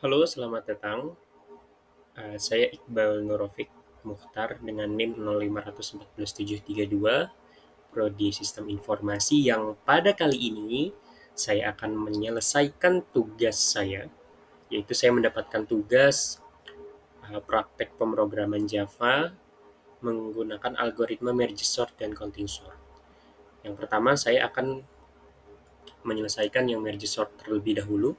Halo, selamat datang. Saya Iqbal Nurofik Mukhtar dengan NIM 050414732, Prodi Sistem Informasi yang pada kali ini saya akan menyelesaikan tugas saya, yaitu saya mendapatkan tugas praktek pemrograman Java menggunakan algoritma merge sort dan counting sort. Yang pertama, saya akan menyelesaikan yang merge sort terlebih dahulu.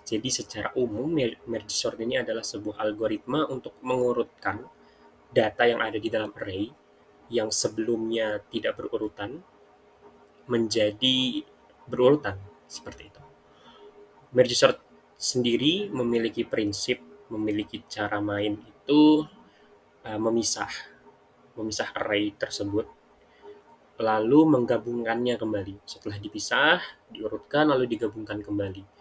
Jadi secara umum merge sort ini adalah sebuah algoritma untuk mengurutkan data yang ada di dalam array yang sebelumnya tidak berurutan menjadi berurutan seperti itu. Merge sort sendiri memiliki prinsip, memiliki cara main itu memisah array tersebut lalu menggabungkannya kembali. Setelah dipisah, diurutkan lalu digabungkan kembali.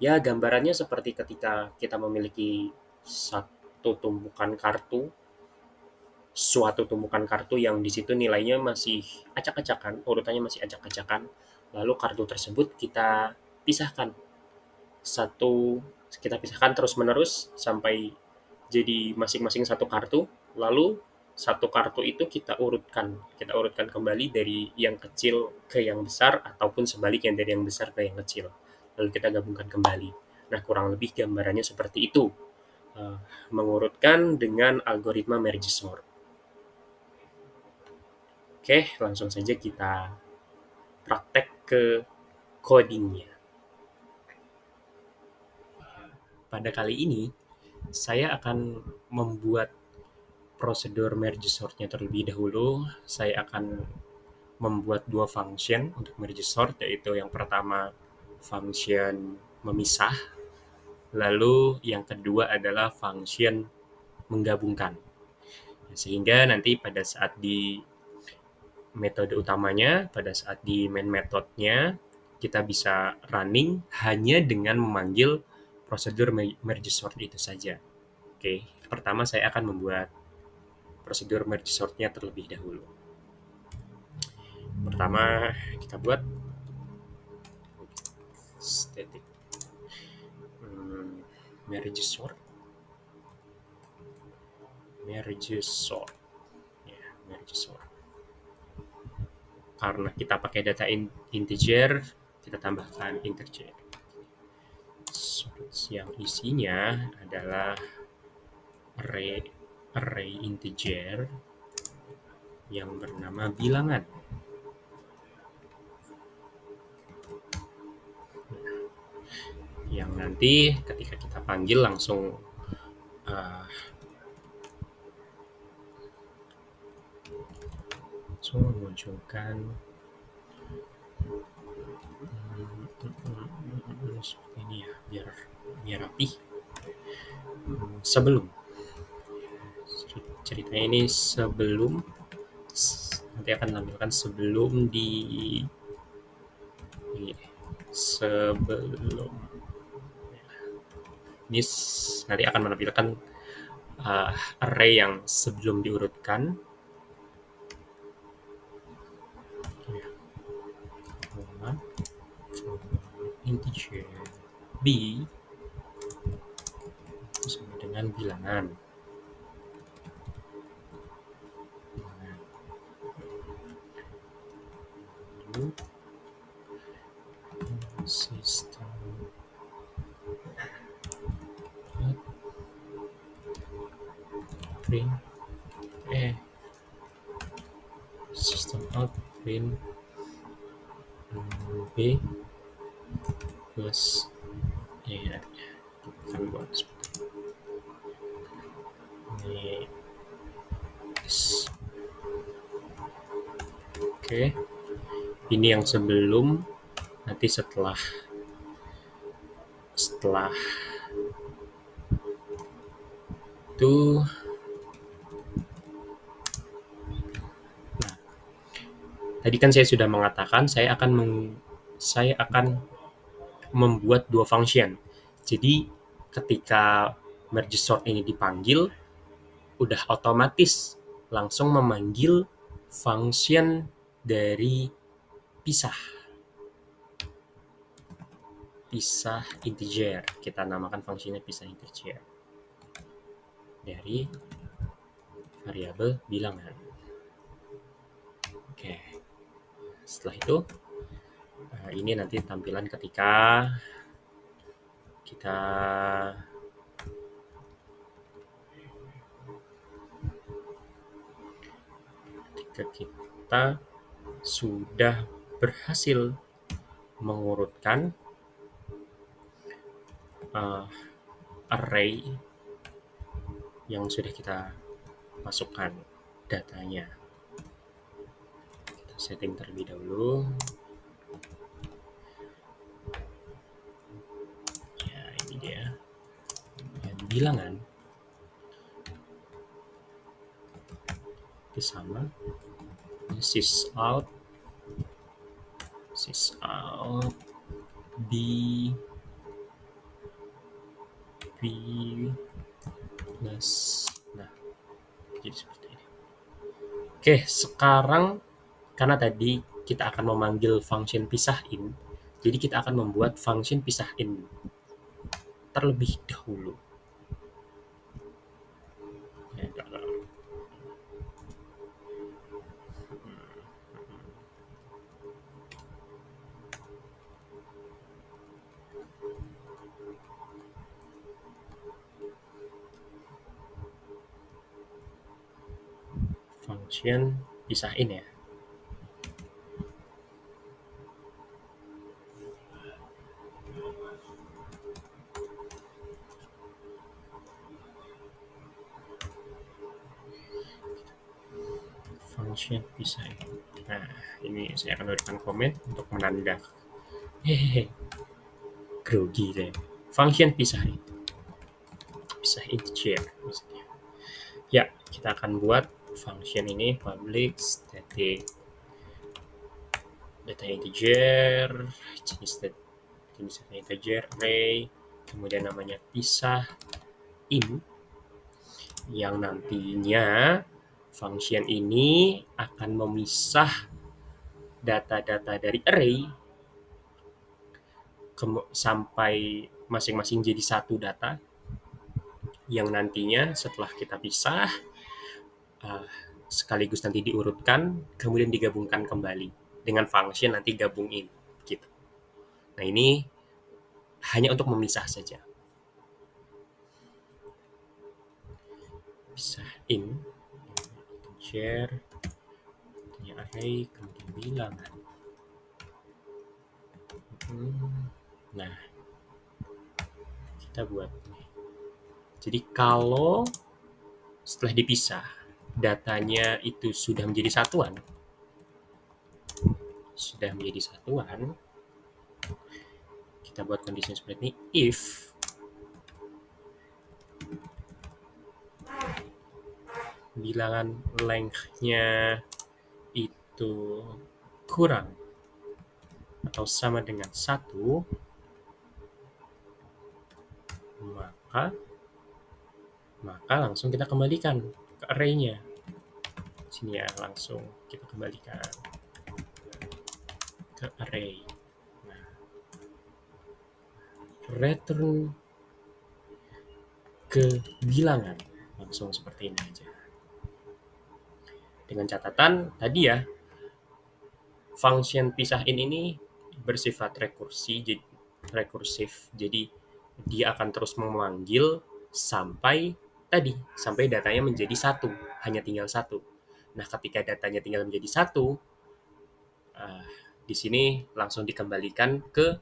Ya, gambarannya seperti ketika kita memiliki suatu tumpukan kartu yang di situ nilainya masih acak-acakan, urutannya masih acak-acakan. Lalu kartu tersebut satu kita pisahkan terus-menerus sampai jadi masing-masing satu kartu. Lalu satu kartu itu kita urutkan kembali dari yang kecil ke yang besar ataupun sebaliknya dari yang besar ke yang kecil. Lalu kita gabungkan kembali. Nah, kurang lebih gambarannya seperti itu. Mengurutkan dengan algoritma merge sort. Oke, langsung saja kita praktek ke codingnya. Pada kali ini, saya akan membuat prosedur merge sort-nya terlebih dahulu. Saya akan membuat dua function untuk merge sort, yaitu yang pertama function memisah, lalu yang kedua adalah function menggabungkan. Sehingga nanti pada saat di metode utamanya, pada saat di main methodnya, kita bisa running hanya dengan memanggil prosedur merge sort itu saja. Oke, pertama saya akan membuat prosedur merge sort-nya terlebih dahulu. Pertama kita buat static merge sort ya, merge sort. Karena kita pakai data integer, kita tambahkan integer sort yang isinya adalah array integer yang bernama bilangan. Yang nanti ketika kita panggil langsung memunculkan seperti ini ya, biar rapi. Sebelum ceritanya ini nanti akan menampilkan sebelum ini nanti akan menampilkan array yang sebelum diurutkan. Integer b sama dengan bilangan. Lalu sistem print system out print b plus ya, kita buat seperti ini. Oke, ini yang sebelum. Nanti setelah itu tadi kan saya sudah mengatakan saya akan membuat dua function. Jadi ketika merge sort ini dipanggil, udah otomatis langsung memanggil function dari pisah pisah integer. Kita namakan fungsinya pisah integer dari variabel bilangan. Oke. Setelah itu, ini nanti tampilan ketika kita sudah berhasil mengurutkan array yang sudah kita masukkan datanya. Kita setting terlebih dahulu. Ya, ini dia. Dan bilangan itu sama sysout b plus, nah jadi seperti ini. Oke, sekarang karena tadi kita akan memanggil function pisahin, jadi kita akan membuat function pisahin terlebih dahulu. Function pisahin ya. Function pisahin. Nah, ini saya akan berikan komen untuk menanda. Hehehe, grogi saya. Function pisahin. Pisah integer maksudnya. Ya, kita akan buat function ini public static data integer, jenis data integer array, kemudian namanya pisah in, yang nantinya function ini akan memisah data-data dari array sampai masing-masing jadi satu data, yang nantinya setelah kita pisah sekaligus nanti diurutkan, kemudian digabungkan kembali dengan function nanti gabungin gitu. Nah, ini hanya untuk memisah saja. Pisah in integer array kemudian bilangan. Nah, kita buat. Jadi kalau setelah dipisah datanya itu sudah menjadi satuan, kita buat kondisi seperti ini. If bilangan length-nya itu kurang atau sama dengan 1, maka langsung kita kembalikan ke array-nya. Sini ya, langsung kita kembalikan ke array. Nah, return ke bilangan langsung seperti ini aja. Dengan catatan tadi ya, function pisahin ini bersifat rekursif, jadi dia akan terus memanggil sampai datanya menjadi satu, hanya tinggal satu. Nah, ketika datanya tinggal menjadi satu, di sini langsung dikembalikan ke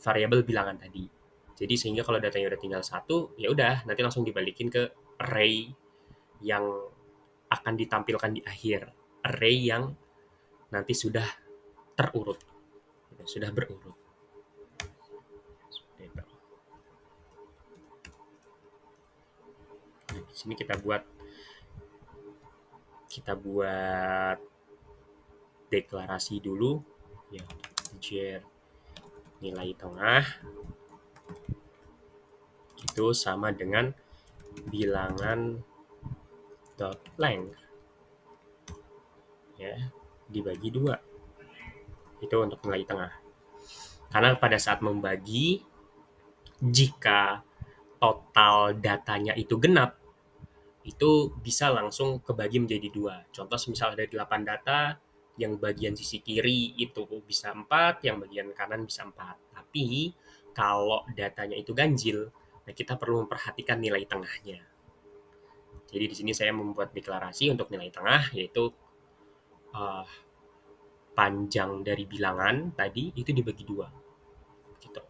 variabel bilangan tadi. Jadi sehingga kalau datanya udah tinggal satu, ya udah nanti langsung dibalikin ke array yang akan ditampilkan di akhir, array yang nanti sudah terurut, sudah berurut. Nah, di sini kita buat deklarasi dulu ya, integer nilai tengah itu sama dengan bilangan dot length ya dibagi 2, itu untuk nilai tengah. Karena pada saat membagi, jika total datanya itu genap, itu bisa langsung kebagi menjadi 2. Contoh misal ada 8 data, yang bagian sisi kiri itu bisa 4, yang bagian kanan bisa 4. Tapi kalau datanya itu ganjil, nah kita perlu memperhatikan nilai tengahnya. Jadi di sini saya membuat deklarasi untuk nilai tengah, yaitu panjang dari bilangan tadi itu dibagi 2. Gitu.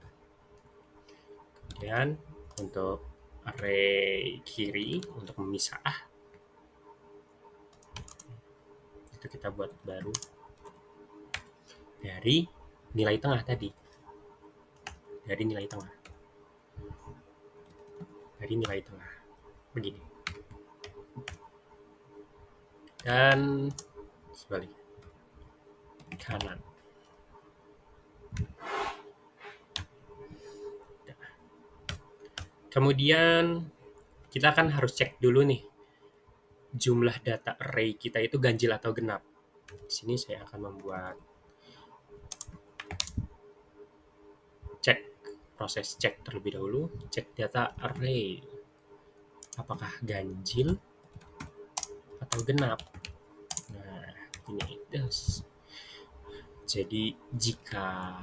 Kemudian untuk array kiri untuk memisah, itu kita buat baru dari nilai tengah tadi. Dari nilai tengah. Begini. Dan sebaliknya. Kanan. Kemudian kita kan harus cek dulu nih jumlah data array kita itu ganjil atau genap. Di sini saya akan membuat proses cek terlebih dahulu. Cek data array. Apakah ganjil atau genap? Nah, ini das. Jadi jika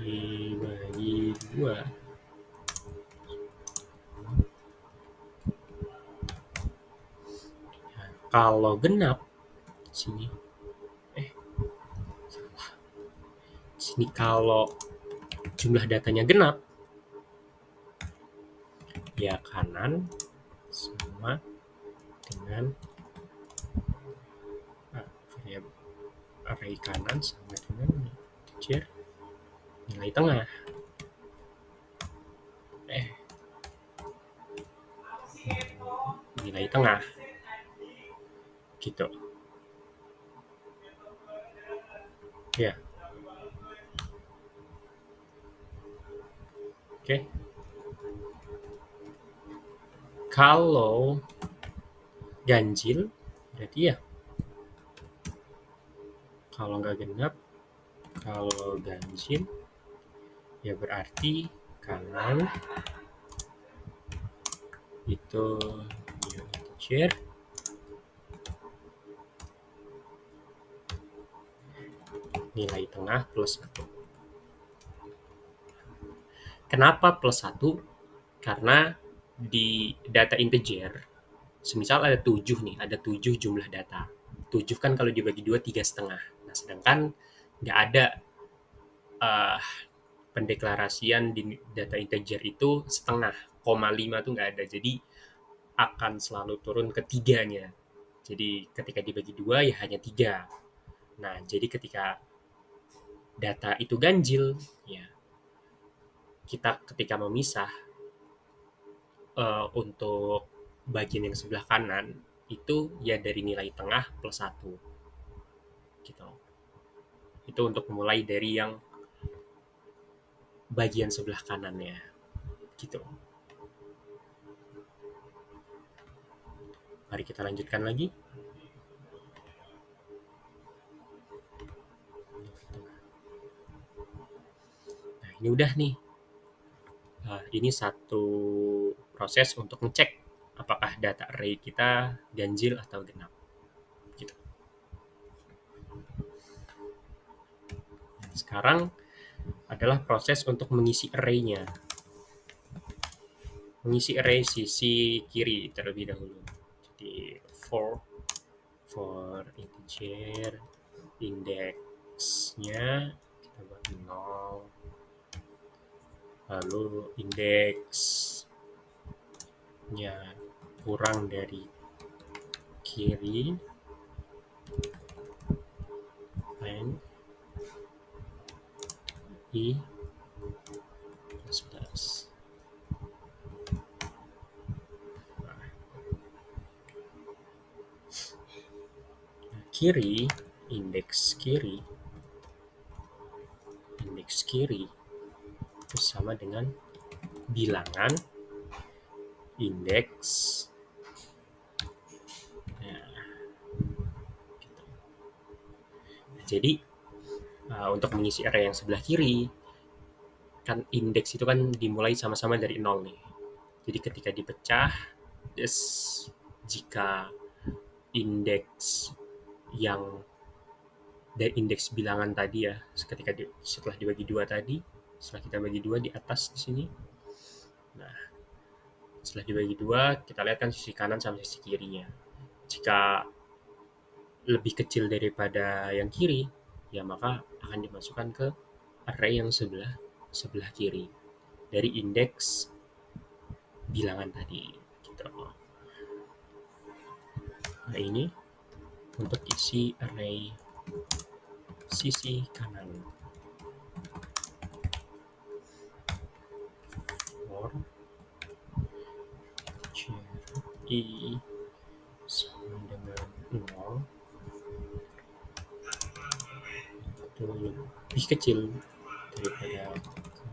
dibagi 2, kalau genap sini sini kalau jumlah datanya genap, ya kanan sama dengan variabel array kanan sama dengan integer nilai tengah. Nilai tengah. Gitu. Ya. Oke. Kalau ganjil, berarti ya. Kalau nggak genap, kalau ganjil, ya berarti kanan itu integer nilai tengah plus 1. Kenapa plus 1? Karena di data integer, semisal ada 7 nih, ada 7 jumlah data. 7 kan kalau dibagi 2, 3,5. Nah, sedangkan nggak ada pendeklarasian di data integer itu setengah, 0,5 tuh nggak ada. Jadi akan selalu turun ke 3-nya. Jadi ketika dibagi 2 ya hanya 3. Nah, jadi ketika data itu ganjil, ya kita ketika memisah untuk bagian yang sebelah kanan itu ya dari nilai tengah plus 1. Gitu. Itu untuk mulai dari yang bagian sebelah kanannya. Gitu. Mari kita lanjutkan lagi. Nah, ini udah nih. Ini satu proses untuk ngecek apakah data array kita ganjil atau genap. Gitu. Sekarang adalah proses untuk mengisi array-nya. Mengisi array sisi kiri terlebih dahulu. Jadi for integer indeksnya kita buat 0, lalu indeksnya kurang dari kiri and i plus. Kiri, indeks kiri itu sama dengan bilangan indeks. Jadi untuk mengisi array yang sebelah kiri, kan indeks itu kan dimulai sama-sama dari 0 nih. Jadi ketika dipecah, jika indeks yang dari indeks bilangan tadi ya, setelah dibagi 2 tadi, setelah kita bagi 2 di atas di sini. Nah, setelah dibagi 2, kita lihat kan sisi kanan sama sisi kirinya. Jika lebih kecil daripada yang kiri, ya maka akan dimasukkan ke array yang sebelah kiri dari indeks bilangan tadi gitu. Nah, ini untuk isi array sisi kanan. For i sama dengan 0 itu lebih kecil daripada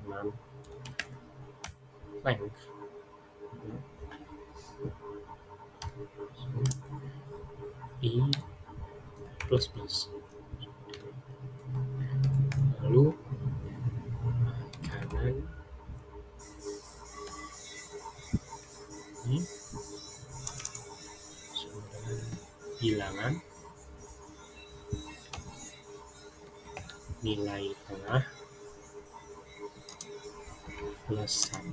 kanan length. I plus plus. Lalu kanan ini bilangan nilai tengah plus 1.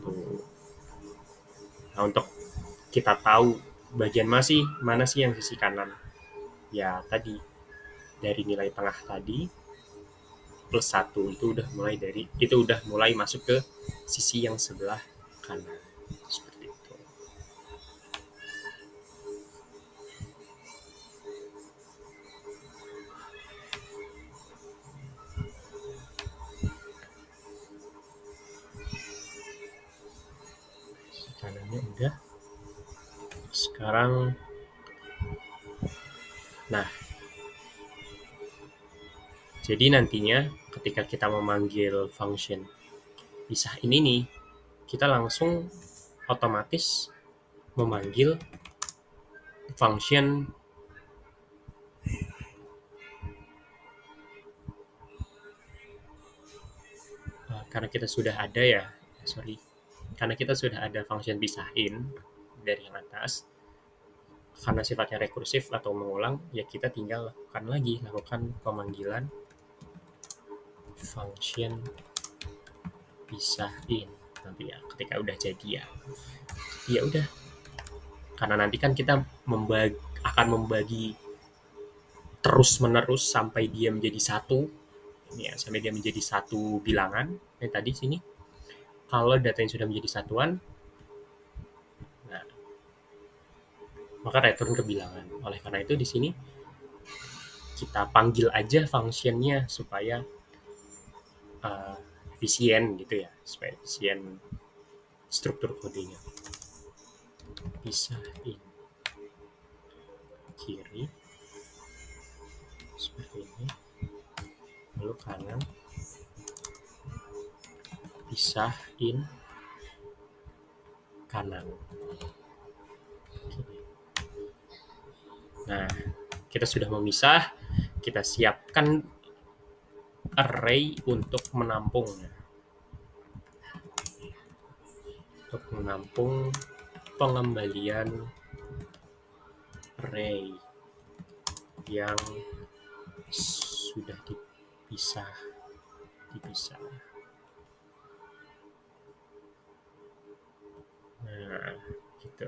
Nah, untuk kita tahu bagian mana sih yang sisi kanan, ya tadi dari nilai tengah tadi plus 1 itu udah mulai masuk ke sisi yang sebelah kanan. Seperti itu. Sisi kanannya udah. Sekarang jadi nantinya ketika kita memanggil function pisah ini nih, kita langsung otomatis memanggil function karena kita sudah ada function pisahin dari yang atas, karena sifatnya rekursif atau mengulang, ya kita tinggal lakukan pemanggilan function pisahin nanti ya ketika udah jadi ya udah, karena nanti kan kita akan membagi terus menerus sampai dia menjadi satu bilangan. Tadi sini kalau datanya sudah menjadi satuan, nah maka return ke bilangan. Oleh karena itu di sini kita panggil aja functionnya supaya efisien gitu ya, supaya efisien struktur kodenya. Pisahin kiri seperti ini, lalu kanan pisahin kanan. Nah, kita sudah memisah, kita siapkan array untuk menampungnya. Untuk menampung pengembalian array yang sudah dipisah. Nah, gitu.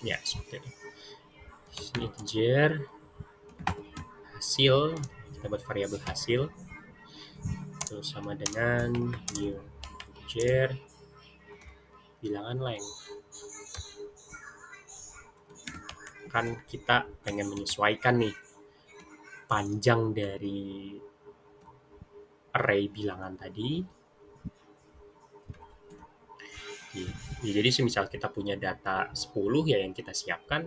Ya, seperti itu. Ini integer hasil, kita buat variabel hasil itu sama dengan new integer bilangan length. Kan kita pengen menyesuaikan nih panjang dari array bilangan tadi Ya, jadi semisal kita punya data 10 ya yang kita siapkan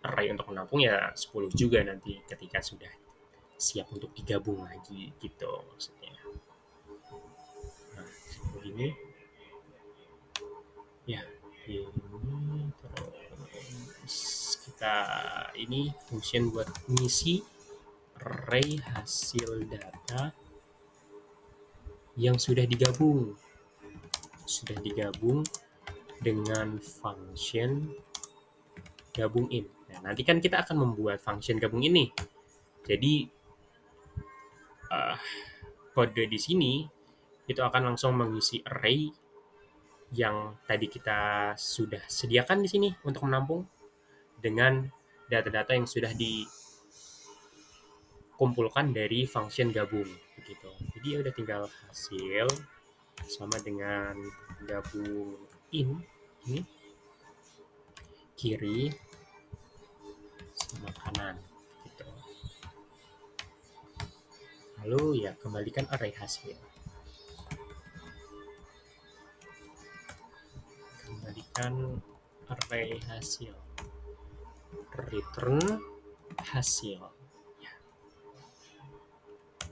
array untuk menampung ya 10 juga nanti ketika sudah siap untuk digabung lagi gitu maksudnya. Nah, begini. Ya, ini terus kita ini function buat ngisi array hasil data yang sudah digabung dengan function gabung in. Nah, nanti kan kita akan membuat function gabung ini. Jadi kode di sini itu akan langsung mengisi array yang tadi kita sudah sediakan di sini untuk menampung dengan data-data yang sudah dikumpulkan dari function gabung begitu. Jadi ya udah tinggal hasil sama dengan gabung in ini kiri sama kanan gitu. Lalu ya kembalikan array hasil. Kembalikan array hasil. Return hasil. Ya.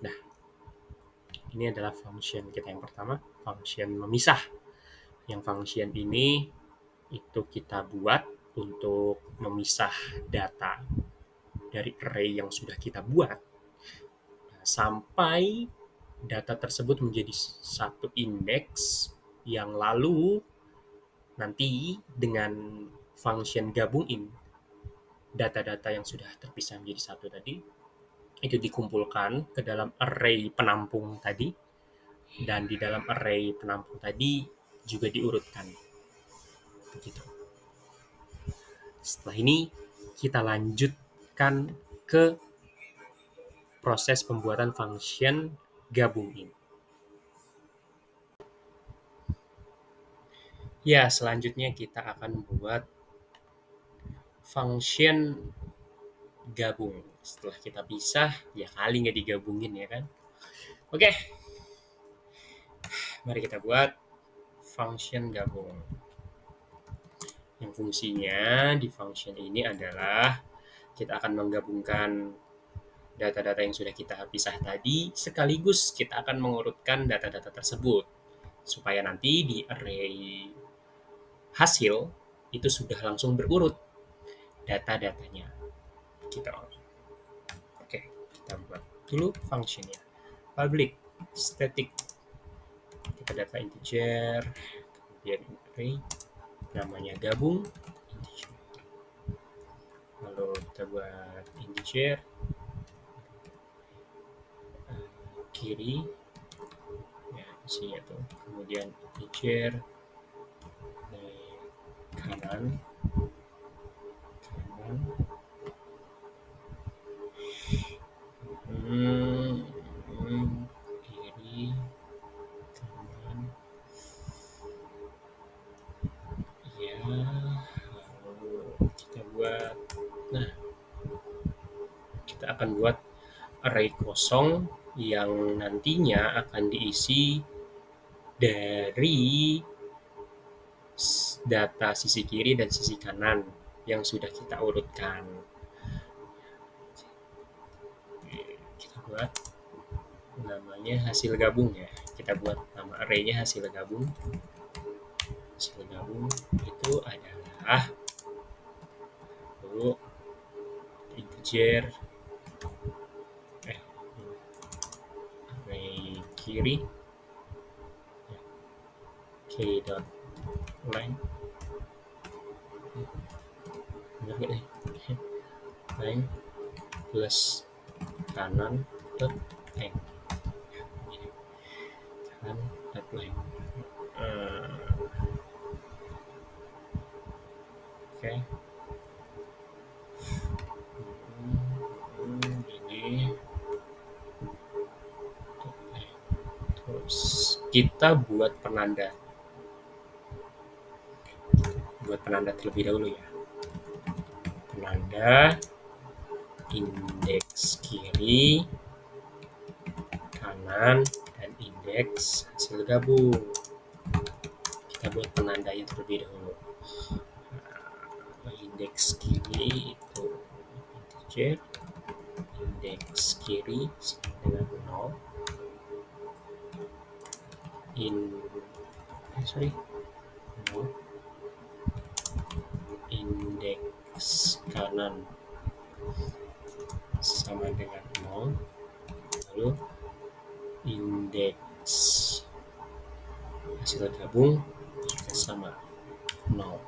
Nah, ini adalah function kita yang pertama, function memisah. Yang function ini itu kita buat untuk memisah data dari array yang sudah kita buat sampai data tersebut menjadi satu indeks yang lalu nanti dengan function gabung in data-data yang sudah terpisah menjadi satu tadi itu dikumpulkan ke dalam array penampung tadi dan di dalam array penampung tadi juga diurutkan begitu. Setelah ini kita lanjutkan ke proses pembuatan function gabung in. Ya, selanjutnya kita akan buat function gabung. Setelah kita pisah, ya kali nggak digabungin ya kan. Oke, mari kita buat function gabung. Yang fungsinya di function ini adalah kita akan menggabungkan data-data yang sudah kita pisah tadi, sekaligus kita akan mengurutkan data-data tersebut supaya nanti di array hasil itu sudah langsung berurut data-datanya gitu. Oke, kita buat dulu functionnya. Public static kita data integer, kemudian array namanya gabung integer. Lalu kita buat integer kiri ya isinya tuh, kemudian integer kanan kiri kanan ya. Lalu kita buat, nah kita akan buat array kosong yang nantinya akan diisi dari data sisi kiri dan sisi kanan yang sudah kita urutkan. Kita buat namanya hasil gabung ya. Kita buat nama array-nya hasil gabung. Hasil gabung itu adalah dulu integer array kiri k dot line benar gak nih line plus kanan dot line kanan dot line. Oke. Ini terus kita buat penanda terlebih dahulu ya. Penanda indeks kiri kanan dan indeks hasil gabung. Kita kita buat penandanya terlebih dahulu. Indeks kiri itu integer, indeks kiri sama dengan 0, indeks kanan sama dengan 0, lalu indeks hasil gabung juga sama 0.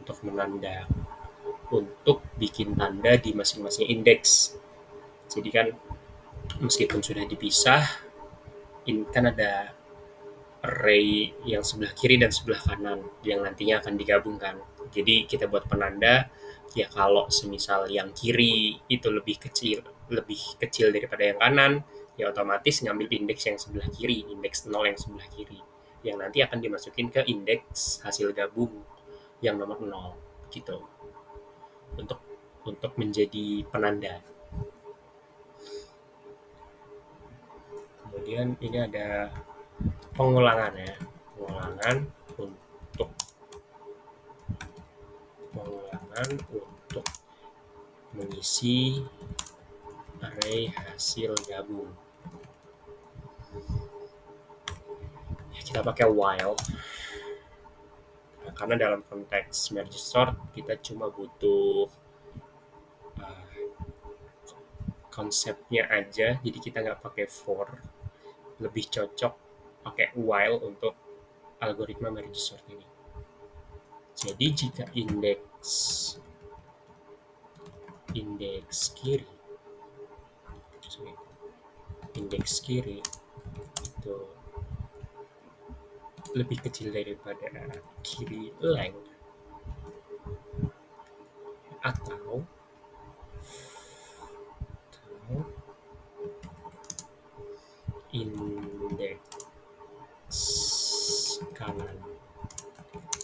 Untuk menanda, untuk bikin tanda di masing-masing indeks. Jadi kan meskipun sudah dipisah, ini kan ada array yang sebelah kiri dan sebelah kanan yang nantinya akan digabungkan. Jadi kita buat penanda, ya kalau semisal yang kiri itu lebih kecil daripada yang kanan, ya otomatis ngambil indeks yang sebelah kiri, indeks 0 yang sebelah kiri, yang nanti akan dimasukin ke indeks hasil gabung yang nomor 0 gitu. Untuk menjadi penanda. Kemudian ini ada pengulangan ya. Pengulangan untuk mengisi array hasil gabung. Kita pakai while. Karena dalam konteks merge sort kita cuma butuh konsepnya aja, jadi kita nggak pakai for. Lebih cocok pakai while untuk algoritma merge sort ini. Jadi jika indeks kiri itu lebih kecil daripada kiri length, atau indeks kanan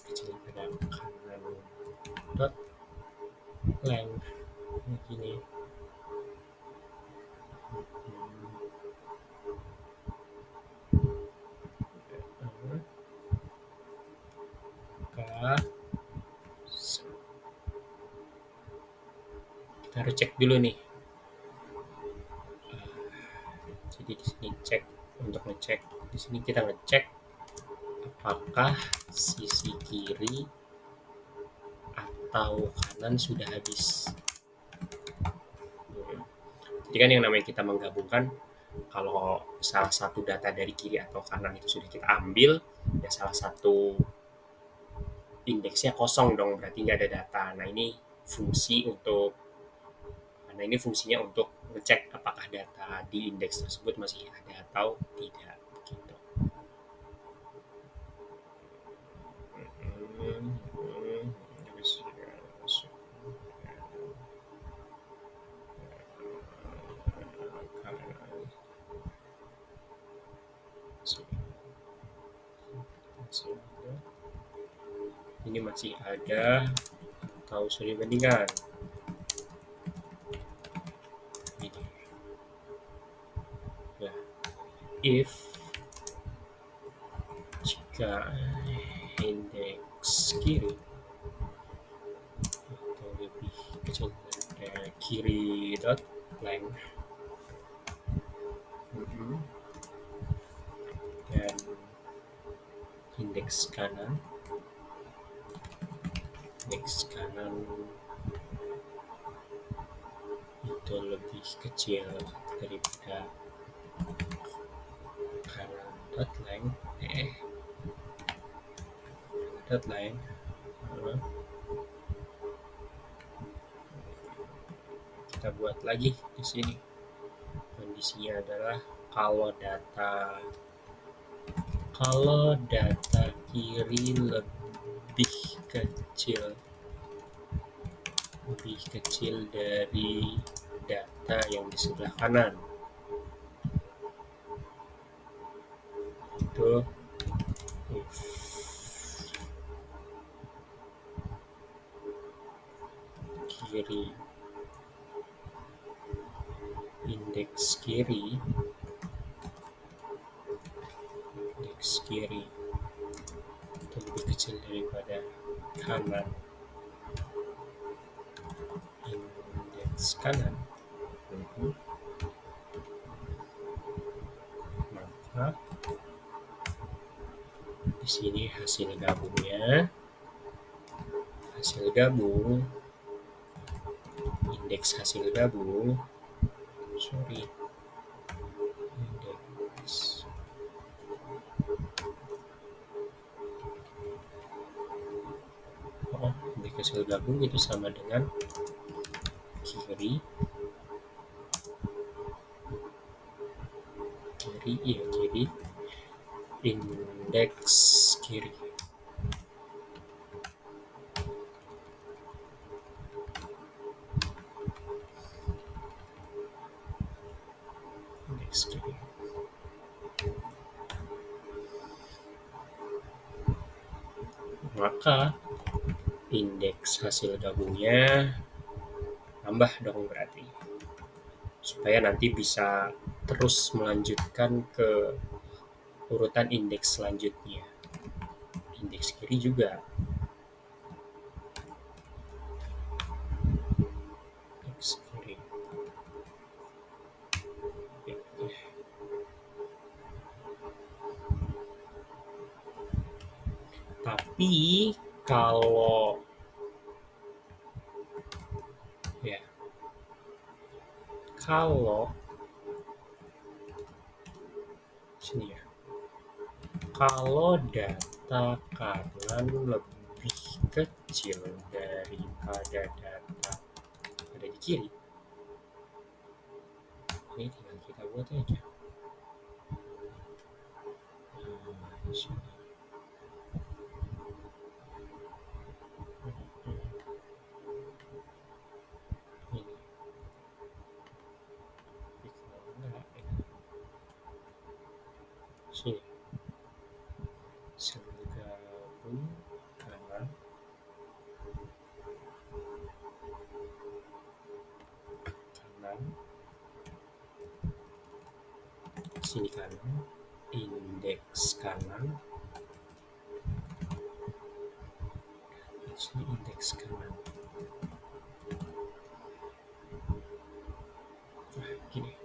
kecil daripada kanan dot length begini. Kita harus cek dulu nih. Jadi di sini cek, untuk ngecek di sini kita ngecek apakah sisi kiri atau kanan sudah habis. Jadi kan yang namanya kita menggabungkan, kalau salah satu data dari kiri atau kanan itu sudah kita ambil, ya salah satu indeksnya kosong dong, berarti nggak ada data. Nah ini fungsinya untuk ngecek apakah data di indeks tersebut masih ada atau tidak. Gitu. Ini masih ada atau sudah dibandingkan. Ini. Ya. If jika indeks kiri atau lebih kecil dari kiri dot length dan indeks kanan itu lebih kecil daripada kanan dot length kita buat lagi di sini. Kondisinya adalah kalau data kiri lebih kecil dari data yang di sebelah kanan, itu if indeks kiri kecil daripada kanan. Indeks kanan. Maka di sini hasil gabungnya, indeks hasil gabung, indeks indeks hasil gabung itu sama dengan kiri indeks kiri. Indeks kiri. Maka indeks hasil gabungnya tambah dong berarti. Supaya nanti bisa terus melanjutkan ke urutan indeks selanjutnya. Indeks kiri juga. Indeks kiri. Tapi kalau sini ya, kalau data kanan lebih kecil daripada data ada di kiri, ini tinggal kita buat aja. Sini. Sini. Gabung kanan. Sini kanan. Indeks kanan. Sini indeks kanan. Gini.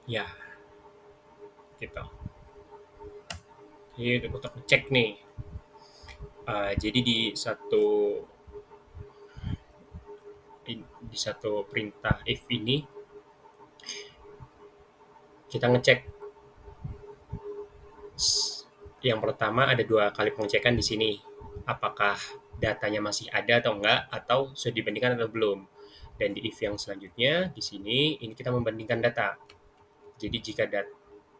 Ya, gitu. Ini udah untuk ngecek nih. Jadi di satu perintah if ini kita ngecek. Yang pertama ada 2 kali pengecekan di sini. Apakah datanya masih ada atau enggak, atau sudah dibandingkan atau belum. Dan di if yang selanjutnya di sini ini kita membandingkan data. Jadi jika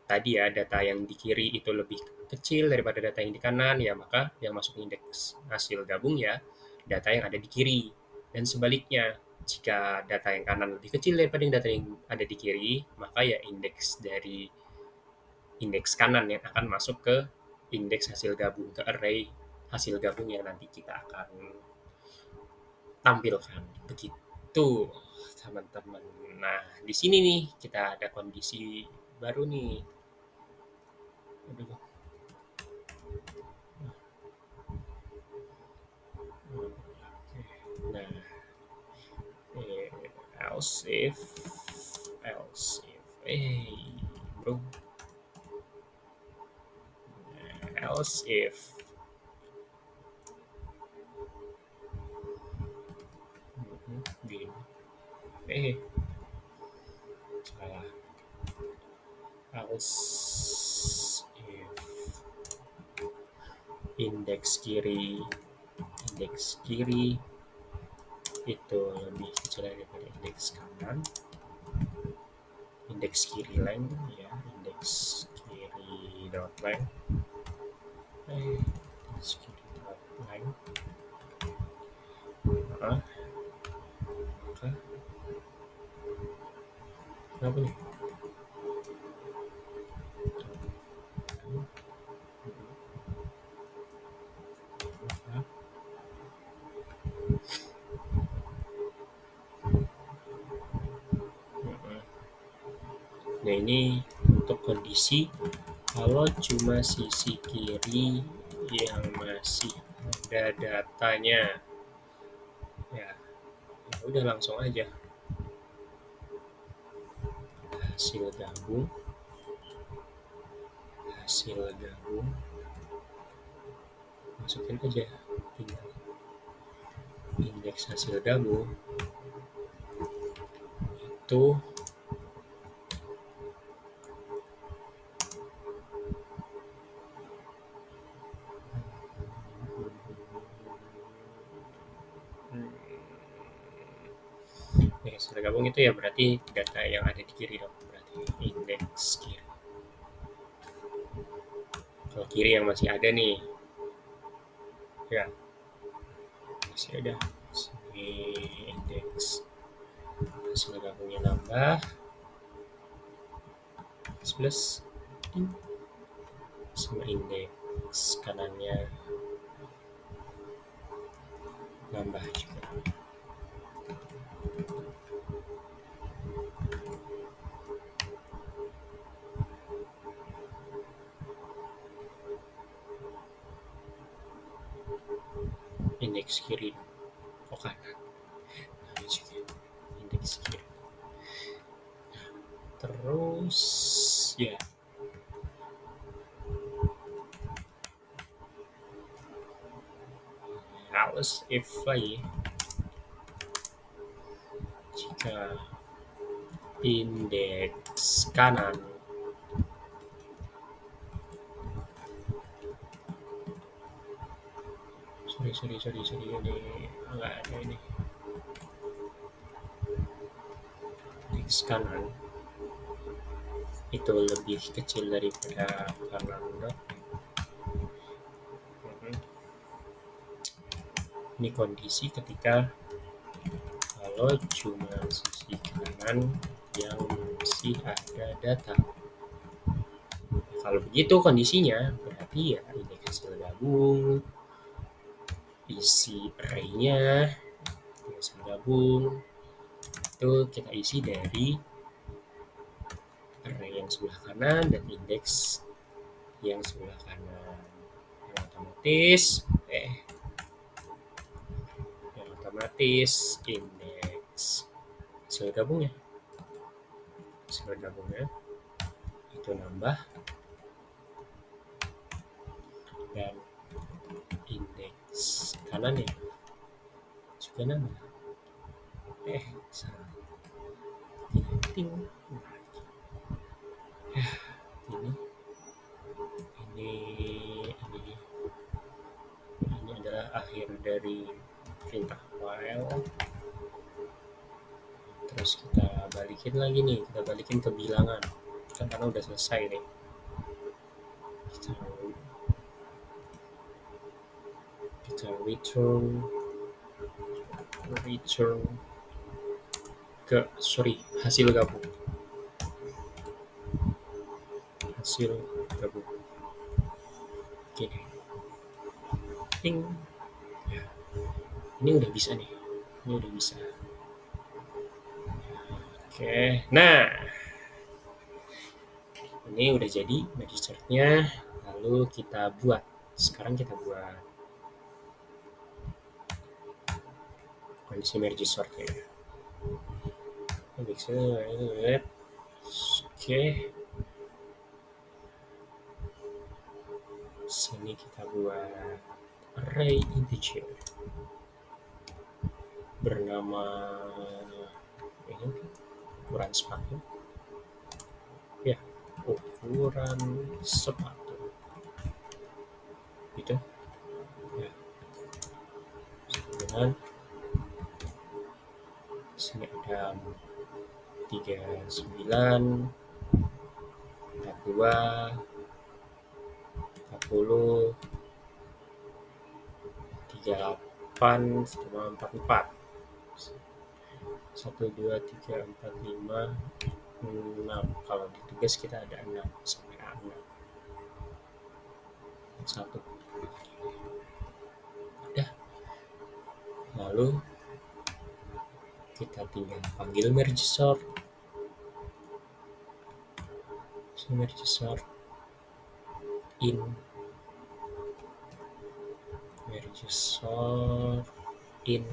tadi ya data yang di kiri itu lebih kecil daripada data yang di kanan, ya maka yang masuk indeks hasil gabung ya data yang ada di kiri. Dan sebaliknya, jika data yang kanan lebih kecil daripada data yang ada di kiri, maka ya indeks dari indeks kanan yang akan masuk ke indeks hasil gabung, ke array hasil gabung yang nanti kita akan tampilkan. Begitu teman-teman. Nah, di sini nih kita ada kondisi baru nih. Nah, else if bro, else if salah. Else if indeks kiri itu lebih kecil daripada indeks kanan, indeks kiri length ya, indeks kiri dot length, indeks kiri dot length. Kenapa nih? Nah ini untuk kondisi kalau cuma sisi kiri yang masih ada datanya. Ya udah langsung aja. Hasil gabung. Masukin aja tinggal indeks hasil gabung itu indeks hasil gabung itu ya berarti data yang ada di kiri dong, berarti indeks kiri. Kalau kiri yang masih ada nih, ya masih ada sini indeks hasil gabungnya nambah plus sama indeks kanannya nambah juga. Indeks kiri kok kanan, indeks kiri. Terus ya harus if lagi jika indeks kanan sorry ini enggak ada ini indeks kanan itu lebih kecil daripada kanan dok. Ini kondisi ketika kalau cuma sisi kanan yang masih ada data. Kalau begitu kondisinya berarti ya indeks hasil gabung, isi array-nya, hasil gabung itu kita isi dari array yang sebelah kanan dan indeks yang sebelah kanan. Yang otomatis indeks hasil gabungnya itu nambah dan indeks kanannya juga nambah. Salah. Ting. Ini adalah akhir dari perintah while. Terus kita balikin lagi nih, kita balikin ke bilangan kan karena udah selesai nih. Kita return ke hasil gabung. Gini. Ting. Ya. Ini udah bisa nih. Oke. Nah. Ini udah jadi registernya. Lalu kita buat. Sekarang kita buat kondisi merge sortnya. Oke. Sini kita buat array integer bernama ini ukuran sepatu. Ya, ukuran sepatu. Gitu. Ya. Dengan sini ada 39 42 40 38 sama 44 1 2 3 4 5 6. Kalau di tugas kita ada 6 sampai 6 1 udah. Lalu kita tinggal panggil merge sort. merge sort in merge sort in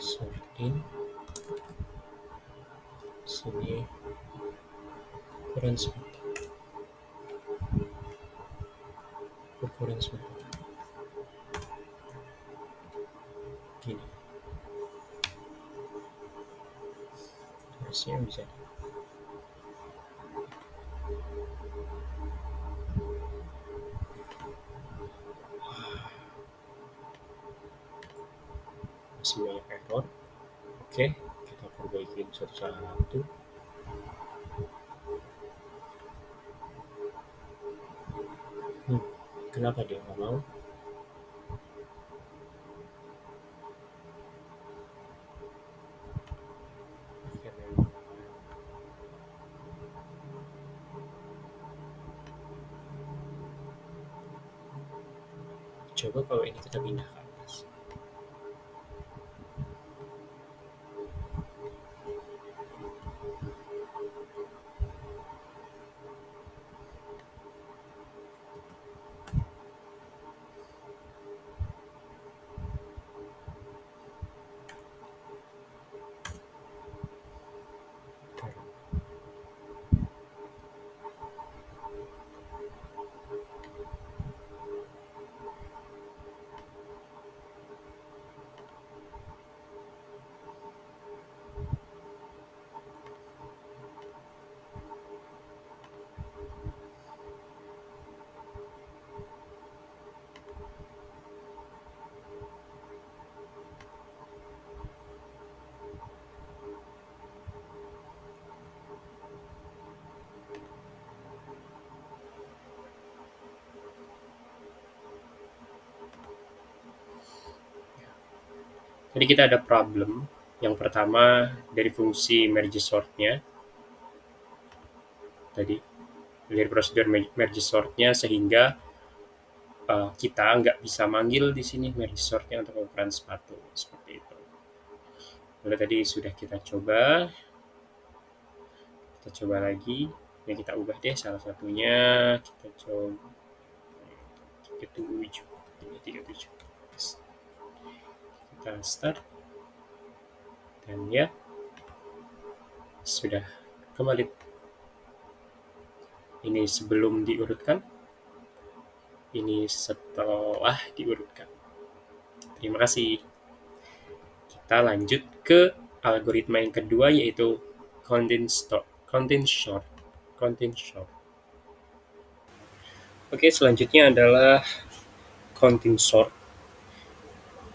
sort in sini ukuran sebentar gini harusnya bisa masih banyak error. Oke, kita perbaikin satu-satu. Kenapa dia nggak mau? Coba kalau ini kita pindah ke atas. Jadi kita ada problem. Yang pertama dari fungsi merge sort-nya. Tadi dari prosedur merge sort-nya sehingga kita nggak bisa manggil di sini merge sort-nya untuk ukuran sepatu seperti itu. Lalu tadi sudah kita coba lagi. Yang kita ubah deh salah satunya, kita coba 37. Kita start dan ya sudah kembali. Ini sebelum diurutkan, ini setelah diurutkan. Terima kasih. Kita lanjut ke algoritma yang kedua, yaitu content short. Oke, selanjutnya adalah content sort.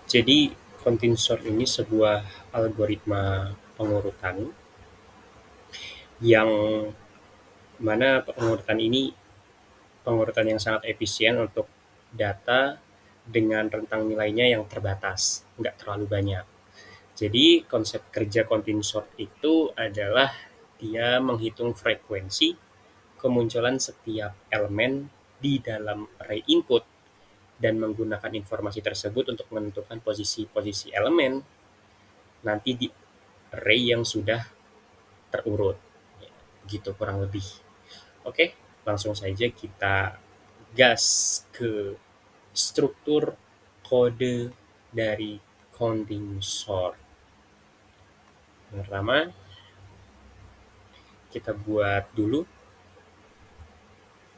Jadi content sort ini sebuah algoritma pengurutan yang mana pengurutan ini pengurutan yang sangat efisien untuk data dengan rentang nilainya yang terbatas, nggak terlalu banyak. Jadi konsep kerja content sort itu adalah dia menghitung frekuensi kemunculan setiap elemen di dalam array input dan menggunakan informasi tersebut untuk menentukan posisi-posisi elemen nanti di array yang sudah terurut. Ya, gitu kurang lebih. Oke, langsung saja kita gas ke struktur kode dari counting sort. Yang pertama, kita buat dulu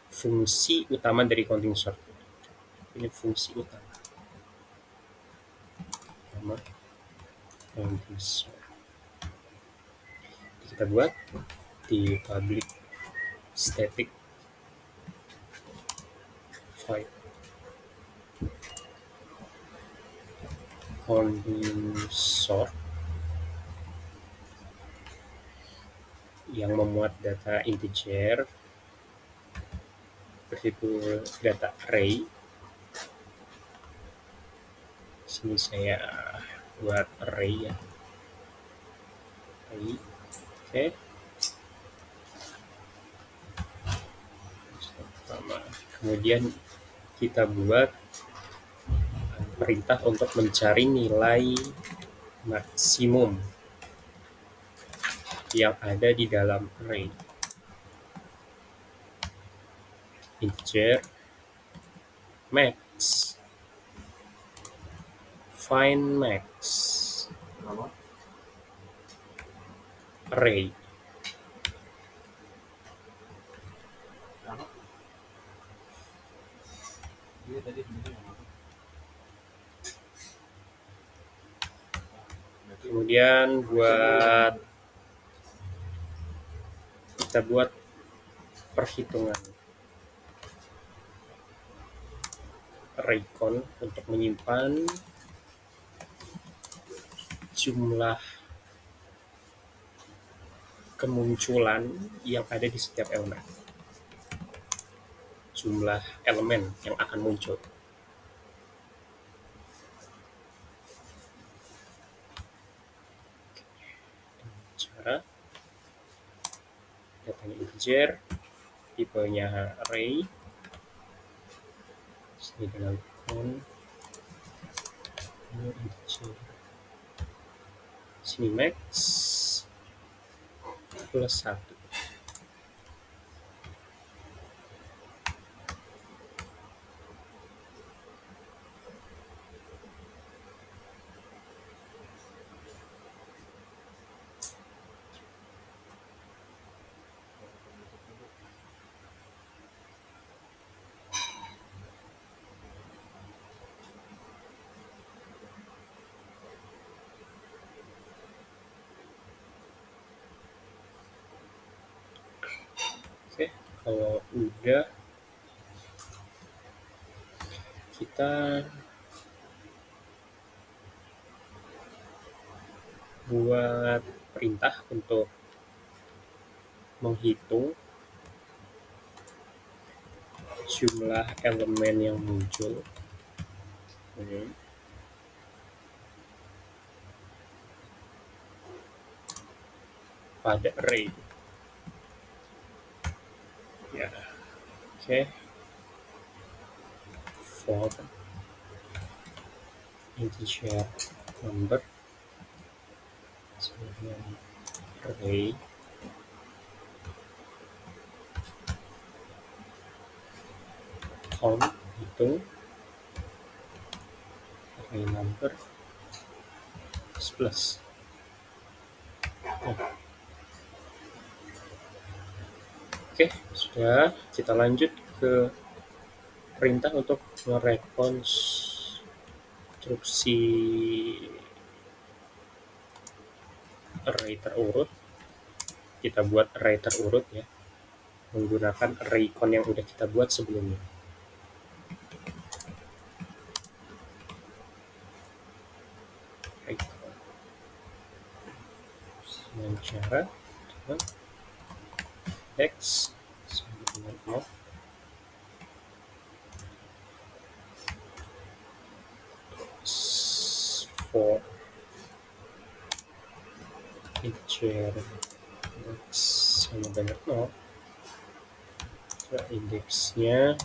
fungsi utama dari counting sort. Ini fungsi utama counting sort. Kita buat di public static void counting sort yang memuat data integer bertipe data array. Sini saya buat array ya. Oke. Kemudian kita buat perintah untuk mencari nilai maksimum yang ada di dalam array. Integer max, find max array. Kemudian kita buat perhitungan array count untuk menyimpan jumlah kemunculan yang ada di setiap elemen, jumlah elemen yang akan muncul. Cara datanya integer, tipenya array, sini dengan count, integer, sini max plus 1. Oke, kalau udah, kita buat perintah untuk menghitung jumlah elemen yang muncul. Pada array. Ya. Oke. For integer number array count, hitung array number plus. Oke, sudah. Kita lanjut ke perintah untuk merekonstruksi array terurut. Kita buat array terurut ya, menggunakan array count yang udah kita buat sebelumnya. Dengan cara x sama dengan 0, for integer x sama dengan 0, indeksnya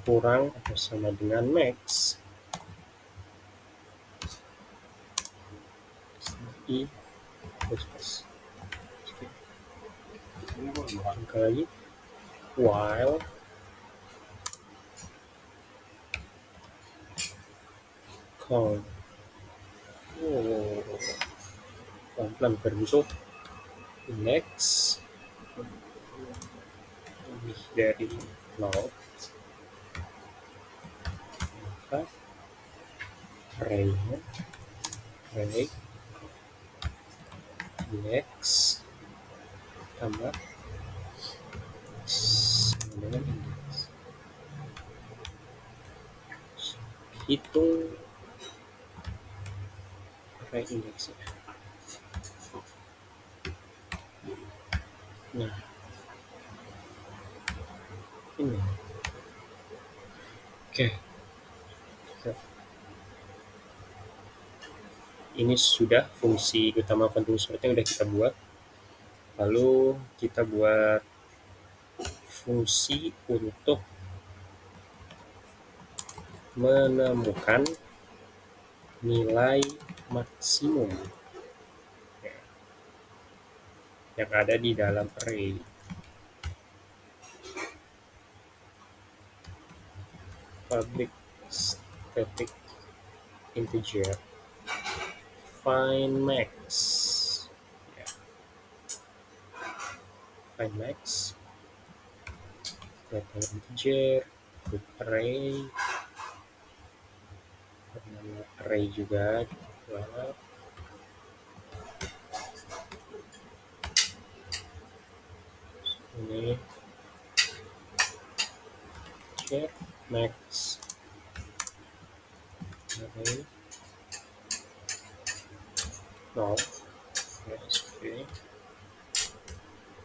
kurang atau sama dengan max, i plus. Lagi while count, pelan-pelan berbentuk index lebih dari 0, maka array index tambah sama dengan index. Hitung array indeksnya. Nah, ini. Oke. Ini sudah fungsi utama penting sort yang udah kita buat. Lalu kita buat fungsi untuk menemukan nilai maksimum yang ada di dalam array. Public static integer find max. Ya, find max data integer with array, bernama array juga buat ini integer max array 0. Oke,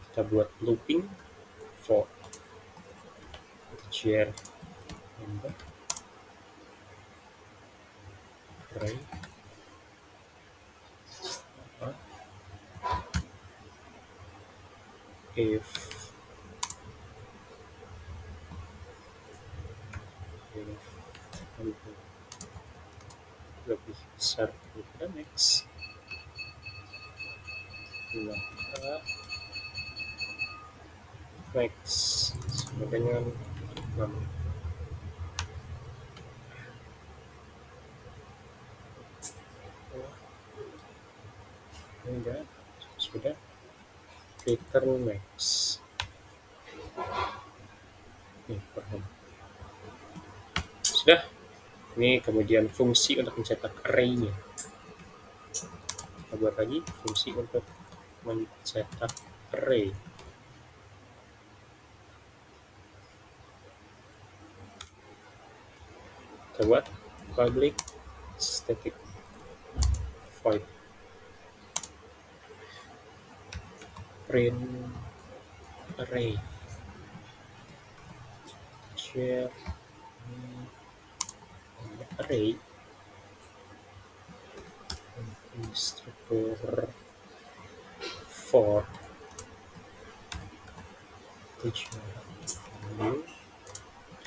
kita buat looping for integer number array if lebih besar daripada max, maka max sama dengan 6. Enggak, sudah return max. Ini paham. Sudah. Ini kemudian fungsi untuk mencetak array-nya. Kita buat lagi fungsi untuk mencetak array. Kita buat public static void print array share array instructor for teacher value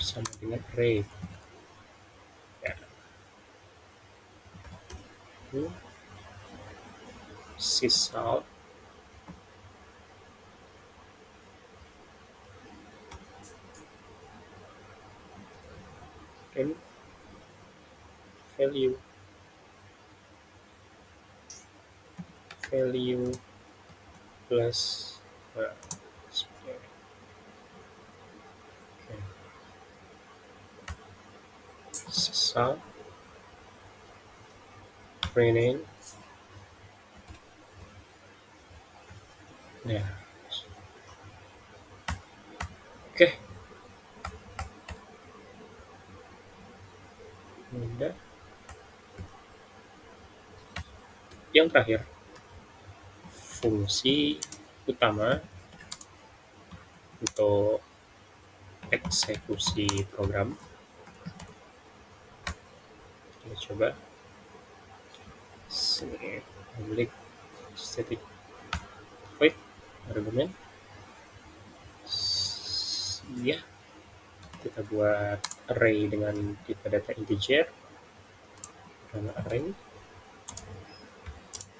sama dengan array. Ya. Sysout print value plus sysout printing ya. Oke. Udah. Yang terakhir, fungsi utama untuk eksekusi program. Kita coba sini public static void argument. Ya, kita buat array dengan tipe data integer karena array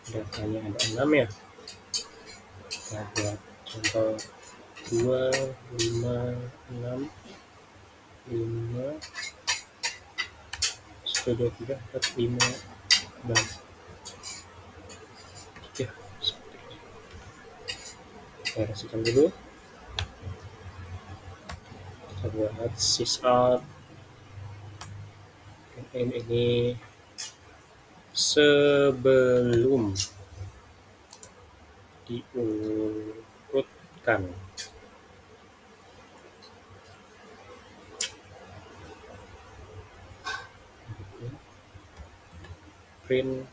datanya ada 6 ya. Kita buat contoh 2, 5, 6, 5, 1, 2, 3, 4, 5, 6, 3. Kita rasakan dulu. Kita buat sysout ini sebelum diurutkan. Print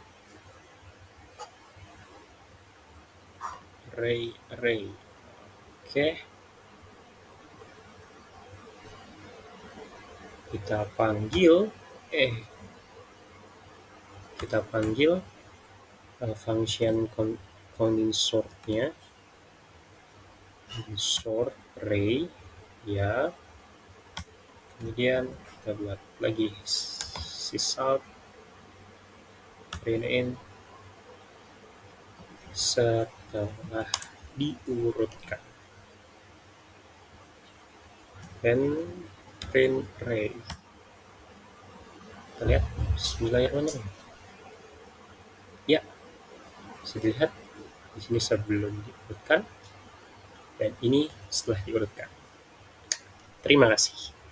array. Oke. Kita panggil function consort-nya consort array ya. Kemudian kita buat lagi sysout print in setelah diurutkan, dan print array. Kita lihat, bismillahirrahmanirrahim. Ya, bisa dilihat di sini sebelum diurutkan dan ini setelah diurutkan. Terima kasih.